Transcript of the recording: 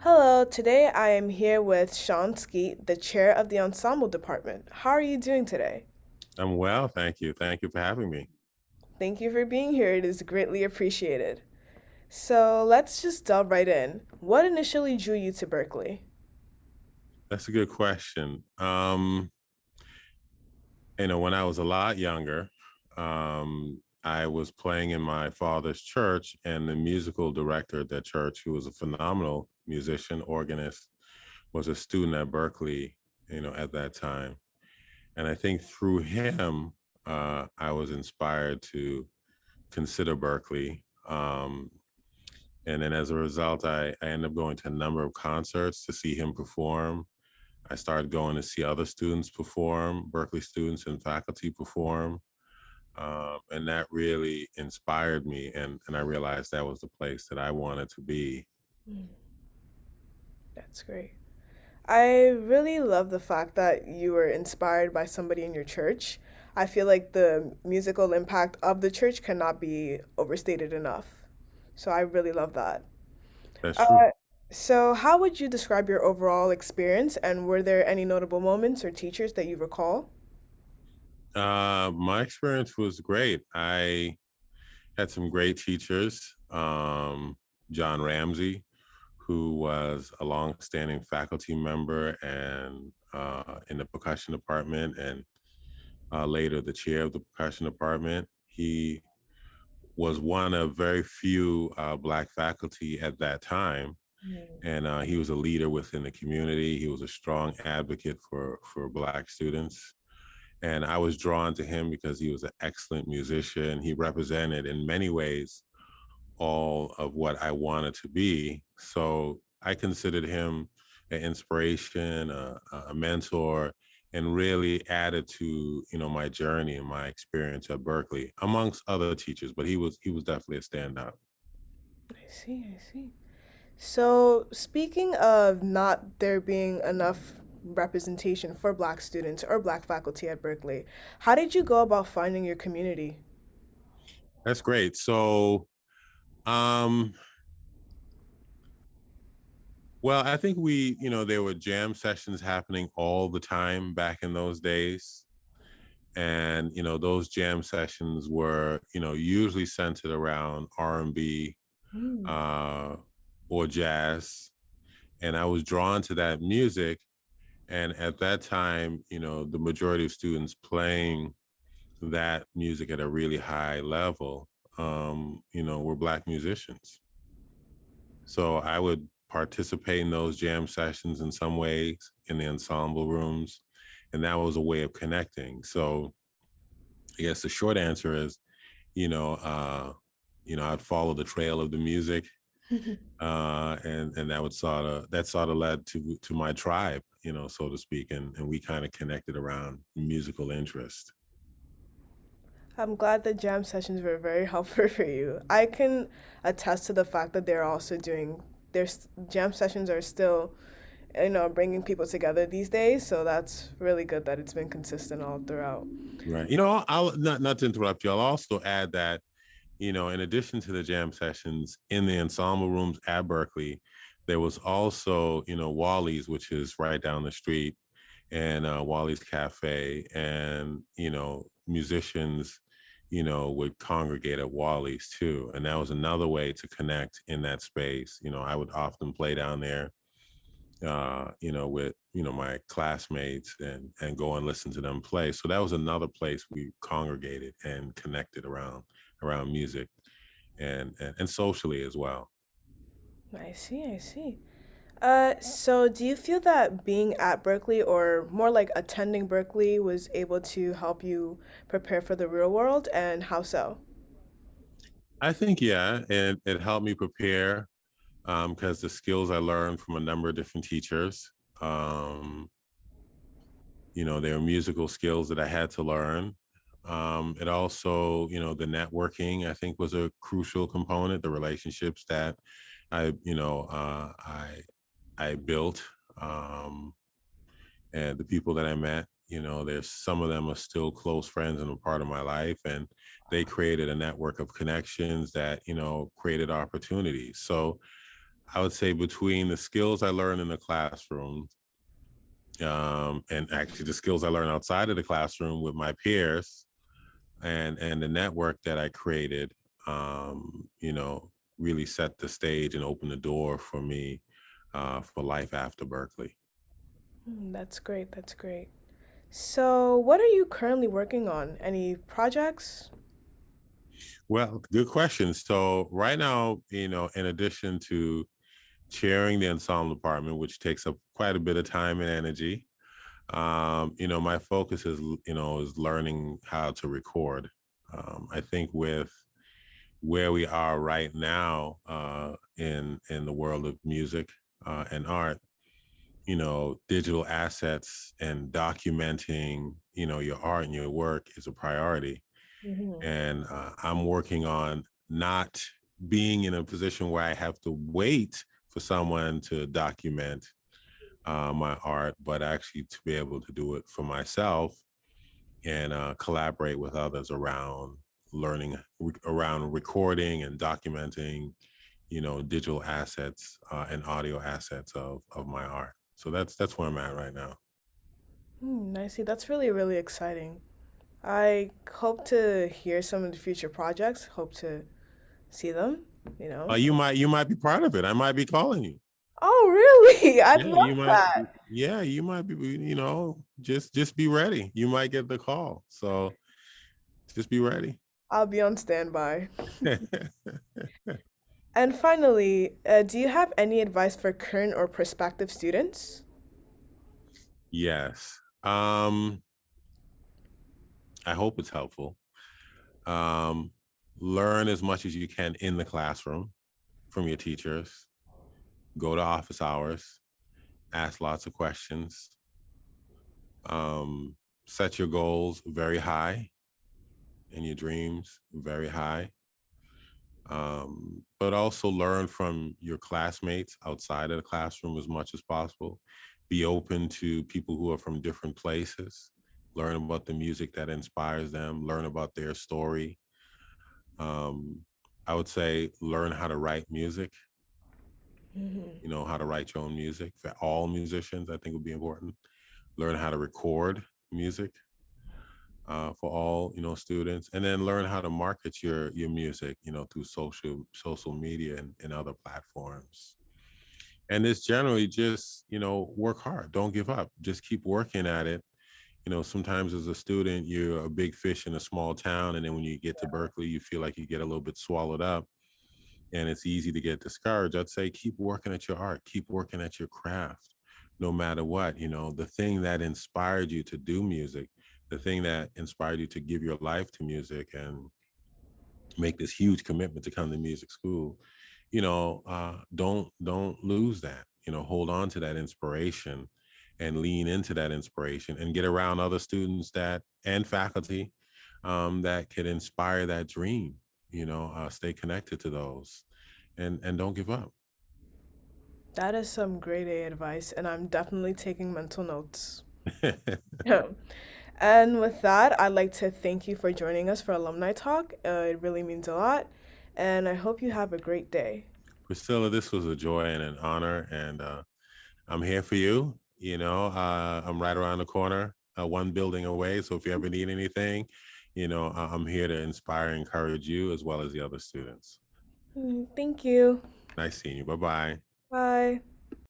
Hello, today I am here with Sean Skeete, the chair of the ensemble department. How are you doing today? I'm well, thank you. Thank you for having me. Thank you for being here. It is greatly appreciated. So let's just delve right in. What initially drew you to Berkeley? That's a good question. When I was a lot younger, I was playing in my father's church, and the musical director at that church, who was a phenomenal musician, organist, was a student at Berkeley, at that time. And I think through him, I was inspired to consider Berkeley. And then as a result, I ended up going to a number of concerts to see him perform. I started going to see other students perform, Berkeley students and faculty perform. And that really inspired me. And I realized that was the place that I wanted to be. Mm, that's great. I really love the fact that you were inspired by somebody in your church. I feel like the musical impact of the church cannot be overstated enough. So I really love that. That's true. Uh, so, how would you describe your overall experience, and were there any notable moments or teachers that you recall? My experience was great. I had some great teachers. John Ramsey, who was a long-standing faculty member and in the percussion department, and later the chair of the percussion department. He was one of very few Black faculty at that time, Mm. and he was a leader within the community. He was a strong advocate for Black students, and I was drawn to him because he was an excellent musician. He represented in many ways all of what I wanted to be. So I considered him an inspiration, a mentor, and really added to my journey and my experience at Berkeley, amongst other teachers. But he was definitely a standout. I see, I see. So, speaking of not there being enough representation for Black students or Black faculty at Berkeley, how did you go about finding your community? That's great. So, um, well, I think there were jam sessions happening all the time back in those days. And those jam sessions were usually centered around R&B Mm. uh, or jazz, and I was drawn to that music. And at that time, the majority of students playing that music at a really high level, were Black musicians. So I would participate in those jam sessions in some ways in the ensemble rooms, and that was a way of connecting. So I guess the short answer is, you know, uh, I'd follow the trail of the music, and that sort of led to my tribe, so to speak, and we kind of connected around musical interest. I'm glad the jam sessions were very helpful for you. I can attest to the fact that they're also doing jam sessions are still, bringing people together these days. So that's really good that it's been consistent all throughout. Right. I'll not to interrupt you. I'll also add that in addition to the jam sessions in the ensemble rooms at Berkeley, there was also, Wally's, which is right down the street, and Wally's Cafe, and musicians, would congregate at Wally's too, and that was another way to connect in that space. I would often play down there, with my classmates and go and listen to them play. So that was another place we congregated and connected around music and socially as well. I see, I see. So do you feel that being at Berkeley or more like attending Berkeley was able to help you prepare for the real world and how so? I think, yeah, and it helped me prepare because the skills I learned from a number of different teachers. Um, there were musical skills that I had to learn. It also, the networking I think was a crucial component. The relationships that I, you know, I built, and the people that I met. There's some of them are still close friends and a part of my life, and they created a network of connections that created opportunities. So I would say between the skills I learned in the classroom, and actually the skills I learned outside of the classroom with my peers, and the network that I created, you know, really set the stage and opened the door for me for life after Berkeley. That's great. That's great. So, what are you currently working on? Any projects? Well, good question. So right now, you know, in addition to chairing the ensemble department, which takes up quite a bit of time and energy, you know, my focus is, you know, is learning how to record. I think with where we are right now in the world of music and art, you know, digital assets and documenting, you know, your art and your work is a priority. Hmm. And I'm working on not being in a position where I have to wait for someone to document my art, but actually to be able to do it for myself and collaborate with others around learning, around recording and documenting, you know, digital assets and audio assets of my art. So that's where I'm at right now. I see. That's really, really exciting. I hope to hear some of the future projects, hope to see them, you know. You might be part of it. I might be calling you. Oh, really? I'd Yeah, you love might. that. Yeah, you might be. You know, just be ready. You might get the call. So just be ready. I'll be on standby. And finally, do you have any advice for current or prospective students? Yes. I hope it's helpful. Um, Learn as much as you can in the classroom from your teachers. Go to office hours. Ask lots of questions. Um, Set your goals very high and your dreams very high. But also learn from your classmates outside of the classroom as much as possible. Be open to people who are from different places. Learn about the music that inspires them. Learn about their story. Um, I would say learn how to write music. Hmm. You know how to write your own music. For all musicians, I think would be important. Learn how to record music for all, you know, students, and then learn how to market your music, you know, through social media and other platforms. And it's generally just, you know, work hard, don't give up, just keep working at it. You know, sometimes as a student you're a big fish in a small town, and then when you get to Berkeley you feel like you get a little bit swallowed up and it's easy to get discouraged. I'd say keep working at your art, keep working at your craft, no matter what. You know, the thing that inspired you to do music, the thing that inspired you to give your life to music and make this huge commitment to come to music school, you know, don't lose that. You know, hold on to that inspiration and lean into that inspiration and get around other students that and faculty that could inspire that dream. You know, stay connected to those and don't give up. That is some grade A advice, and I'm definitely taking mental notes. Yeah. And with that, I'd like to thank you for joining us for Alumni Talk. It really means a lot, and I hope you have a great day. Priscilla, this was a joy and an honor, and I'm here for you. You know, I'm right around the corner, one building away. So if you ever need anything, you know, I'm here to inspire and encourage you as well as the other students. Thank you. Nice seeing you. Bye bye. Bye.